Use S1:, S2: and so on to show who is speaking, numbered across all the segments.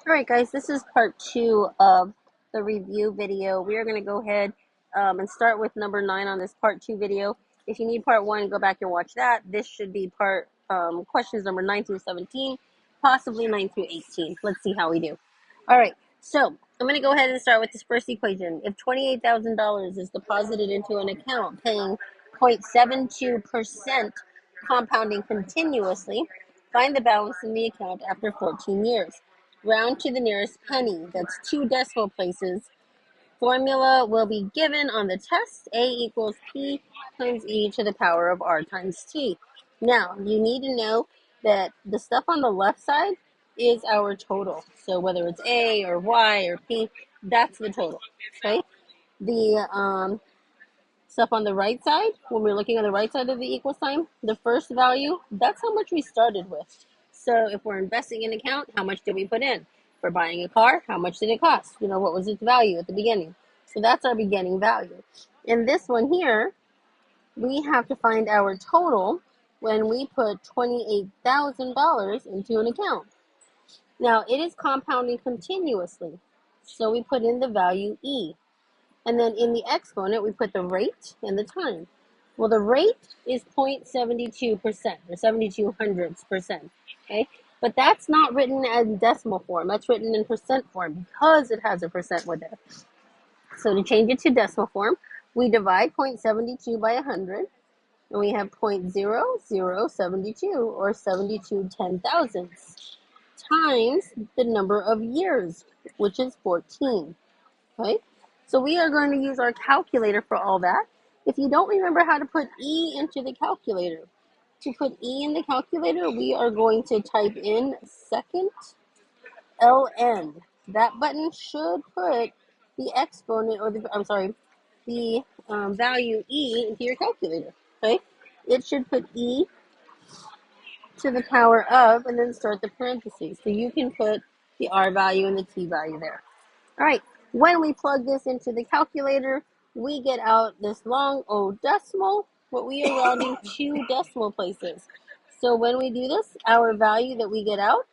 S1: All right, guys, this is part two of the review video. We are going to go ahead and start with number 9 on this part two video. If you need part one, go back and watch that. This should be part questions number 9 through 17, possibly 9 through 18. Let's see how we do. All right, so I'm going to go ahead and start with this first equation. If $28,000 is deposited into an account paying 0.72% compounding continuously, find the balance in the account after 14 years. Round to the nearest penny. That's 2 decimal places. Formula will be given on the test. A equals P times E to the power of R times T. Now, you need to know that the stuff on the left side is our total. So whether it's A or Y or P, that's the total. Okay? The stuff on the right side, when we're looking on the right side of the equal sign, the first value, that's how much we started with. So if we're investing in an account, how much did we put in? If we're buying a car, how much did it cost? What was its value at the beginning? So that's our beginning value. In this one here, we have to find our total when we put $28,000 into an account. Now, it is compounding continuously. So we put in the value E. And then in the exponent, we put the rate and the time. Well, the rate is 0.72% or 72 hundredths percent, okay? But that's not written in decimal form. That's written in percent form because it has a percent with it. So to change it to decimal form, we divide 0.72 by 100, and we have 0.0072 or 72 10,000ths times the number of years, which is 14, okay? So we are going to use our calculator for all that. If you don't remember how to put E into the calculator, to put E in the calculator, we are going to type in second ln. That button should put the exponent, or the value E into your calculator, okay? It should put E to the power of, and then start the parentheses. So you can put the R value and the T value there. All right, when we plug this into the calculator, we get out this long O decimal, but we are rounding 2 decimal places. So when we do this, our value that we get out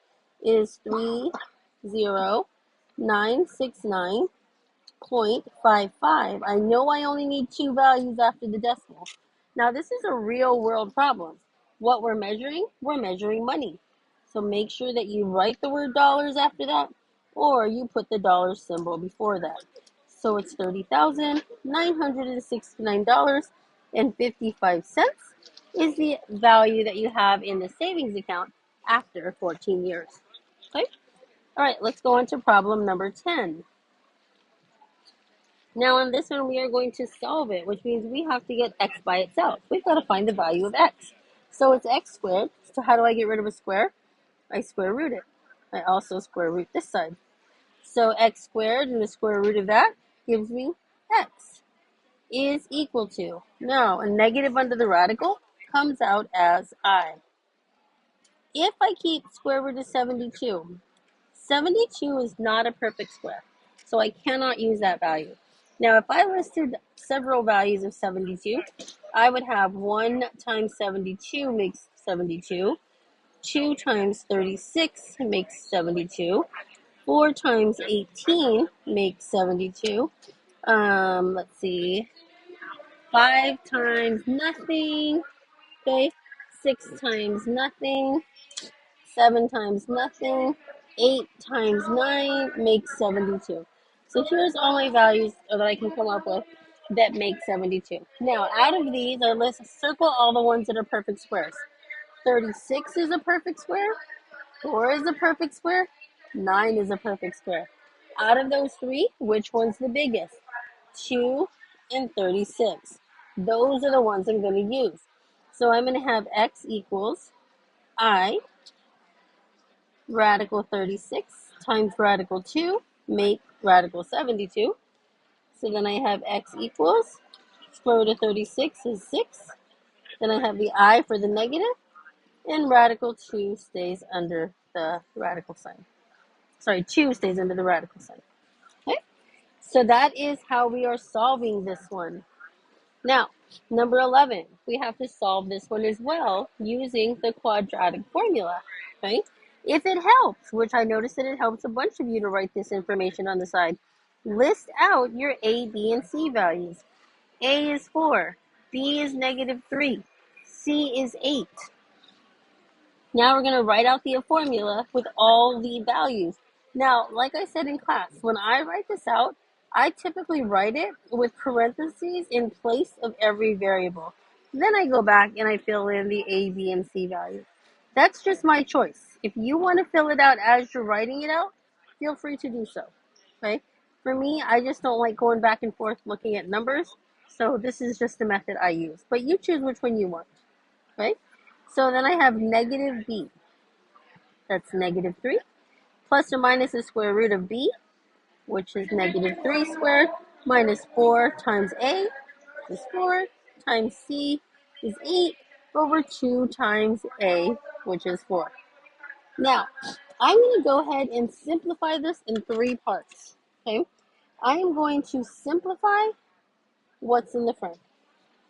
S1: is 30969.55. I know I only need 2 values after the decimal. Now this is a real world problem. What we're measuring money. So make sure that you write the word dollars after that, or you put the dollar symbol before that. So it's $30,969.55 is the value that you have in the savings account after 14 years. Okay? All right, let's go on to problem number 10. Now on this one, we are going to solve it, which means we have to get x by itself. We've got to find the value of x. So it's x squared. So how do I get rid of a square? I square root it. I also square root this side. So x squared and the square root of that gives me x is equal to. Now, a negative under the radical comes out as I. If I keep square root of 72, 72 is not a perfect square, so I cannot use that value. Now, if I listed several values of 72, I would have 1 times 72 makes 72, 2 times 36 makes 72, 4 times 18 makes 72, let's see, 5 times nothing, okay, 6 times nothing, 7 times nothing, 8 times 9 makes 72. So here's all my values that I can come up with that make 72. Now, out of these, let's circle all the ones that are perfect squares. 36 is a perfect square, 4 is a perfect square, 9 is a perfect square. Out of those three, which one's the biggest? 2 and 36. Those are the ones I'm going to use. So I'm going to have x equals I radical 36 times radical 2 make radical 72. So then I have x equals square root of 36 is 6. Then I have the I for the negative, and radical 2 stays under the radical sign. Sorry, 2 stays under the radical sign. Okay? So that is how we are solving this one. Now, number 11, we have to solve this one as well using the quadratic formula, right? If it helps, which I noticed that it helps a bunch of you to write this information on the side, list out your A, B, and C values. A is 4, B is -3, C is 8. Now we're going to write out the formula with all the values. Now, like I said in class, when I write this out, I typically write it with parentheses in place of every variable. Then I go back and I fill in the A, B, and C values. That's just my choice. If you want to fill it out as you're writing it out, feel free to do so. Okay? For me, I just don't like going back and forth looking at numbers. So this is just the method I use. But you choose which one you want. Okay? So then I have negative b. That's -3. Plus or minus the square root of b, which is -3 squared, minus 4 times a is 4, times c is 8, over 2 times a, which is 4. Now, I'm going to go ahead and simplify this in 3 parts. Okay? I am going to simplify what's in the front.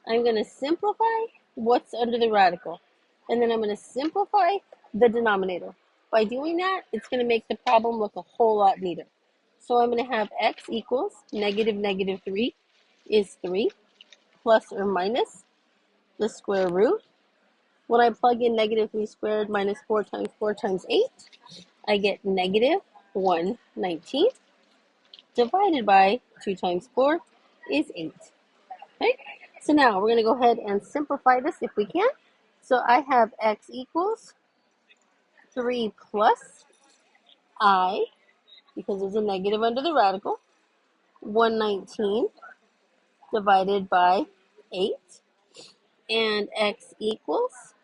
S1: I'm going to simplify what's under the radical. And then I'm going to simplify the denominator. By doing that, it's going to make the problem look a whole lot neater. So I'm going to have x equals -3 is 3, plus or minus the square root. When I plug in -3 squared minus 4 times 8, I get -119 divided by 2 times 4 is 8. Okay, so now we're going to go ahead and simplify this if we can. So I have x equals 3 plus I, because there's a negative under the radical, 119 divided by 8, and x equals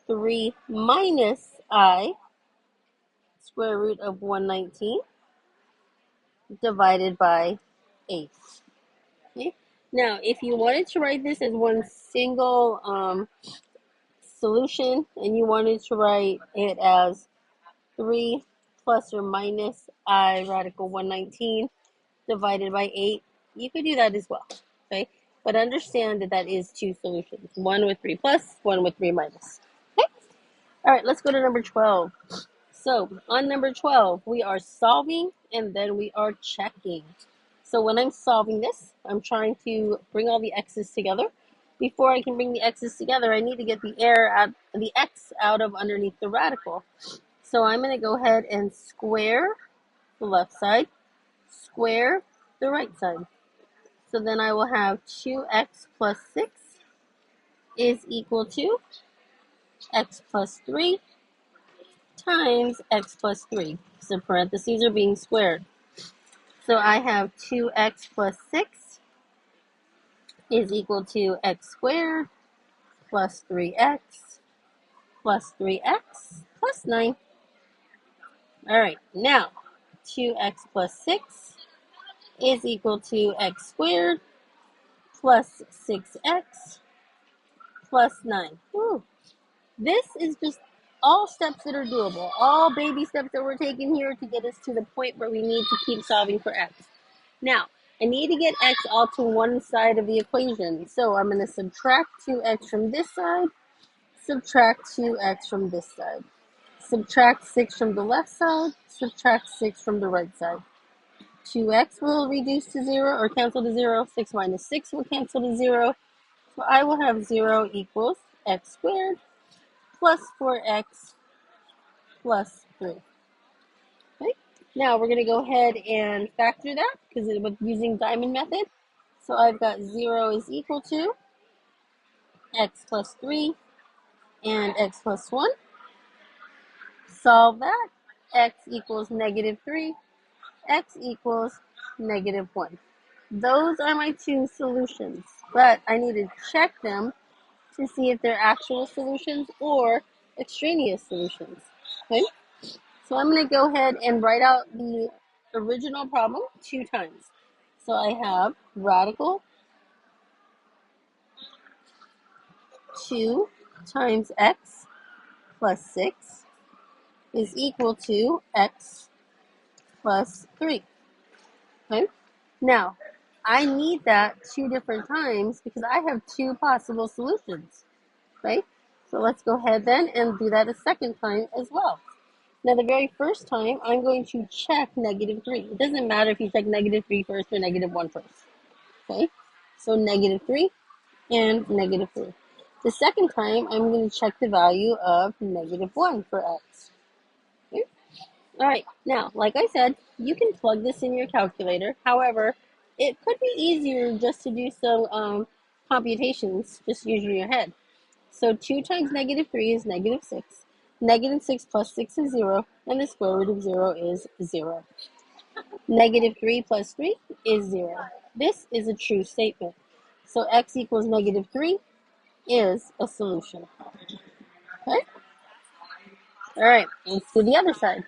S1: 3 minus I, square root of 119 divided by 8. Okay. Now, if you wanted to write this as one single solution, and you wanted to write it as 3 plus or minus I radical 119 divided by 8, you could do that as well, okay? But understand that that is 2 solutions, one with 3 plus, one with 3 minus. Okay? All right, let's go to number 12. So on number 12, we are solving and then we are checking. So when I'm solving this, I'm trying to bring all the x's together. Before I can bring the x's together, I need to get the x out of underneath the radical. So I'm going to go ahead and square the left side, square the right side. So then I will have 2x plus 6 is equal to x plus 3 times x plus 3. So parentheses are being squared. So I have 2x plus 6 is equal to x squared plus 3x plus 3x plus 9. All right, now 2x plus 6 is equal to x squared plus 6x plus 9. Woo. This is just all steps that are doable, all baby steps that we're taking here to get us to the point where we need to keep solving for x. Now, I need to get x all to one side of the equation, so I'm going to subtract 2x from this side, subtract 2x from this side, subtract 6 from the left side, subtract 6 from the right side. 2x will reduce to 0 or cancel to 0. 6 minus 6 will cancel to 0. So I will have 0 equals x squared plus 4x plus 3. Okay. Now we're going to go ahead and factor that because it was using diamond method. So I've got 0 is equal to x plus 3 and x plus 1. Solve that. X equals -3. X equals -1. Those are my 2 solutions, but I need to check them to see if they're actual solutions or extraneous solutions. Okay, so I'm going to go ahead and write out the original problem 2 times. So I have radical 2 times x plus 6 is equal to x plus 3. Okay, now I need that 2 different times because I have 2 possible solutions. Right? So let's go ahead then and do that a second time as well. Now, the very first time, I'm going to check negative 3. It doesn't matter if you check negative 3 first or negative 1 first. Okay? So negative 3 and negative 3. The second time, I'm going to check the value of negative 1 for x. Okay? All right. Now, like I said, you can plug this in your calculator. However, it could be easier just to do some computations, just using your head. So 2 times negative 3 is negative 6. Negative 6 plus 6 is 0, and the square root of 0 is 0. Negative 3 plus 3 is 0. This is a true statement. So x equals negative 3 is a solution. Okay? All right, let's do the other side.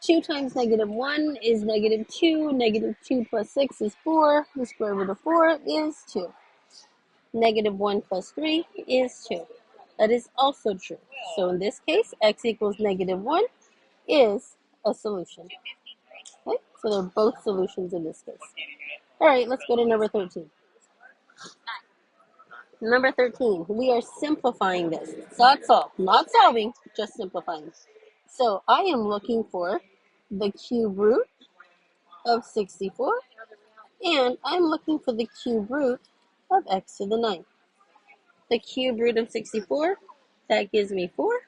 S1: 2 times negative 1 is negative 2. Negative 2 plus 6 is 4. The square root of 4 is 2. Negative 1 plus 3 is 2. That is also true. So in this case, x equals negative 1 is a solution. Okay? So they're both solutions in this case. All right, let's go to number 13. Number 13, we are simplifying this. That's all. Not solving, just simplifying. So I am looking for the cube root of 64, and I'm looking for the cube root of x to the 9th. The cube root of 64, that gives me 4.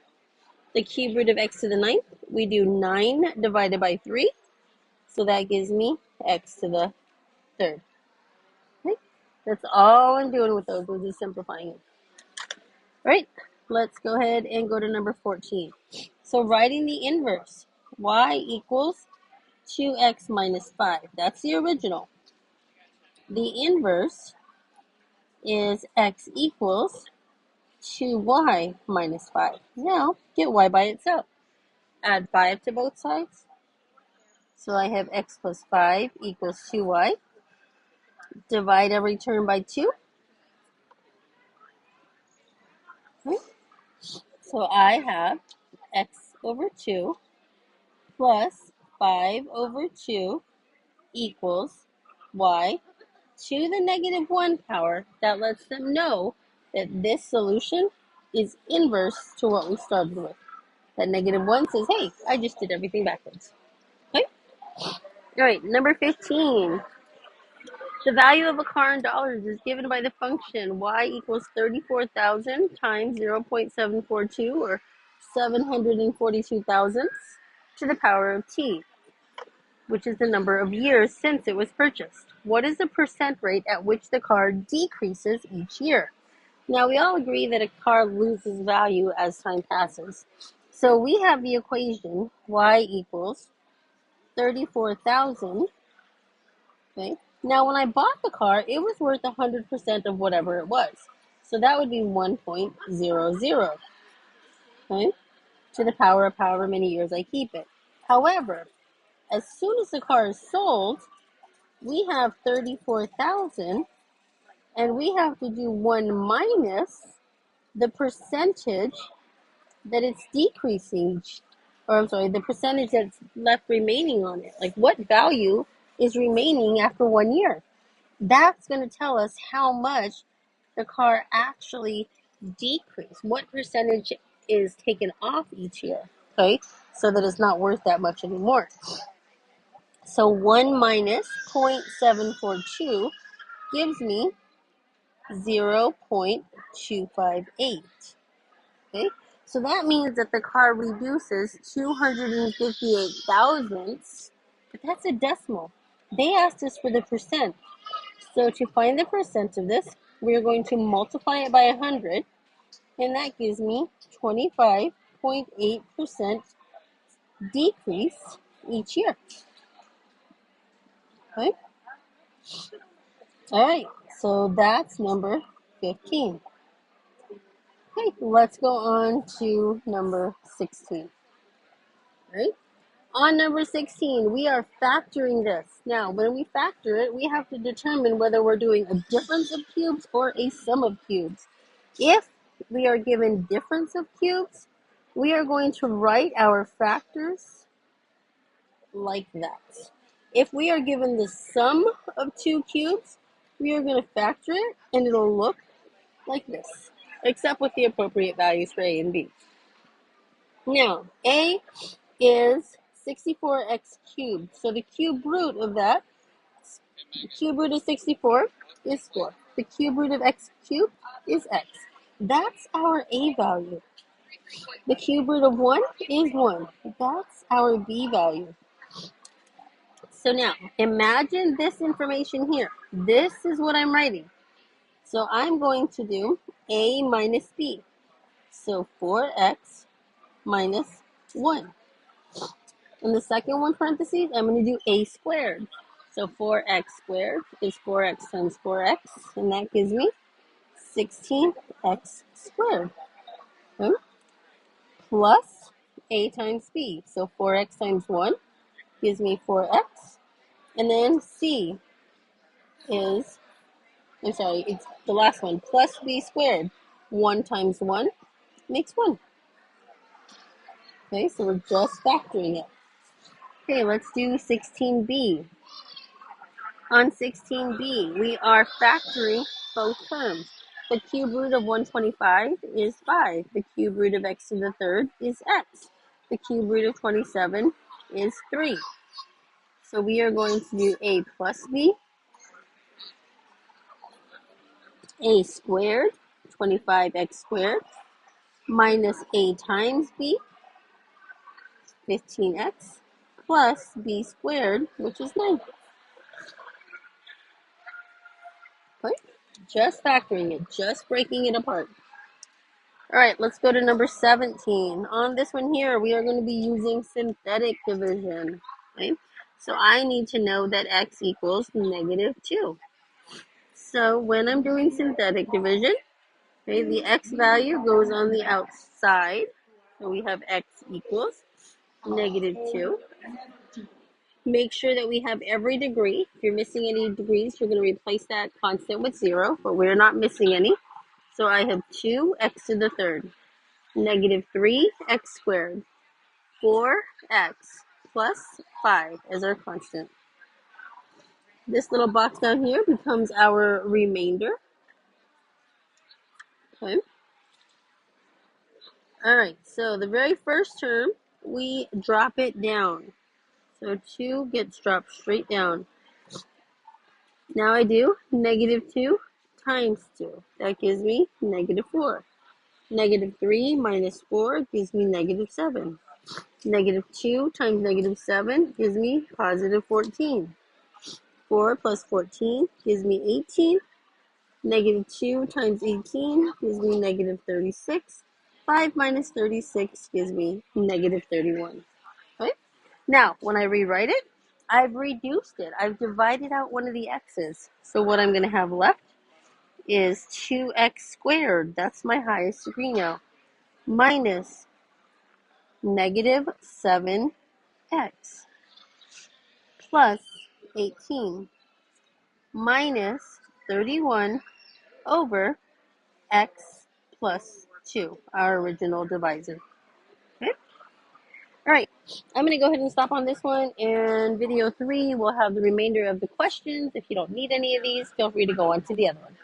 S1: The cube root of x to the 9th, we do 9 divided by 3, so that gives me x to the 3rd. Okay? That's all I'm doing with those, is just simplifying it. All right, let's go ahead and go to number 14. So writing the inverse, y equals 2x minus 5. That's the original. The inverse is x equals 2y minus 5. Now, get y by itself. Add 5 to both sides. So I have x plus 5 equals 2y. Divide every term by 2. Okay. So I have x over 2 plus 5 over 2 equals y to the negative 1 power. That lets them know that this solution is inverse to what we started with. That negative 1 says, hey, I just did everything backwards. Okay? All right, number 15. The value of a car in dollars is given by the function y equals 34,000 times 0.742, or 742 thousandths, to the power of t, which is the number of years since it was purchased. What is the percent rate at which the car decreases each year? Now, we all agree that a car loses value as time passes. So we have the equation y equals 34,000. Okay. Now, when I bought the car, it was worth 100% of whatever it was. So that would be 1.00, okay, to the power of however many years I keep it. However, as soon as the car is sold, we have 34,000, and we have to do 1 minus the percentage that it's decreasing, or I'm sorry, the percentage that's left remaining on it. Like, what value is remaining after 1 year? That's going to tell us how much the car actually decreased. What percentage is taken off each year, okay? So that it's not worth that much anymore. So 1 minus 0.742 gives me 0.258. Okay, so that means that the car reduces 258 thousandths, but that's a decimal. They asked us for the percent. So to find the percent of this, we're going to multiply it by 100, and that gives me 25.8% decrease each year. Okay? All right, so that's number 15. Okay, let's go on to number 16. All right? On number 16, we are factoring this. Now, when we factor it, we have to determine whether we're doing a difference of cubes or a sum of cubes. If we are given difference of cubes, we are going to write our factors like that. If we are given the sum of 2 cubes, we are going to factor it, and it'll look like this, except with the appropriate values for A and B. Now, A is 64x cubed. So the cube root of that, the cube root of 64 is 4. The cube root of x cubed is x. That's our a value. The cube root of 1 is 1. That's our b value. So now, imagine this information here. This is what I'm writing. So I'm going to do a minus b. So 4x minus 1. In the second one parentheses, I'm going to do a squared. So 4x squared is 4x times 4x, and that gives me 16x squared. Okay? Plus a times b. So 4x times 1 gives me 4x. And then c is, I'm sorry, it's the last one, plus b squared. 1 times 1 makes 1. Okay, so we're just factoring it. Okay, let's do 16b. On 16b, we are factoring both terms. The cube root of 125 is 5. The cube root of x to the third is x. The cube root of 27 is 3. So we are going to do a plus b, a squared, 25x squared, minus a times b, 15x, plus b squared, which is 9. Okay? Just factoring it, just breaking it apart. All right, let's go to number 17. On this one here, we are going to be using synthetic division. Okay? So I need to know that x equals negative 2. So when I'm doing synthetic division, okay, the x value goes on the outside. So we have x equals negative 2. Make sure that we have every degree. If you're missing any degrees, you're going to replace that constant with 0, but we're not missing any. So I have 2x to the third, negative 3x squared, 4x plus 5 as our constant. This little box down here becomes our remainder. Okay. All right, so the very first term, we drop it down. So 2 gets dropped straight down. Now I do negative 2 times 2. That gives me negative 4. Negative 3 minus 4 gives me negative 7. Negative 2 times negative 7 gives me positive 14. 4 plus 14 gives me 18. Negative 2 times 18 gives me negative 36. 5 minus 36 gives me negative 31. Okay? Now, when I rewrite it, I've reduced it. I've divided out one of the x's. So what I'm going to have left is 2x squared. That's my highest degree now. Minus negative 7x plus 18 minus 31 over x plus 2, our original divisor. Okay? All right, I'm going to go ahead and stop on this one, and video 3 will have the remainder of the questions. If you don't need any of these, feel free to go on to the other one.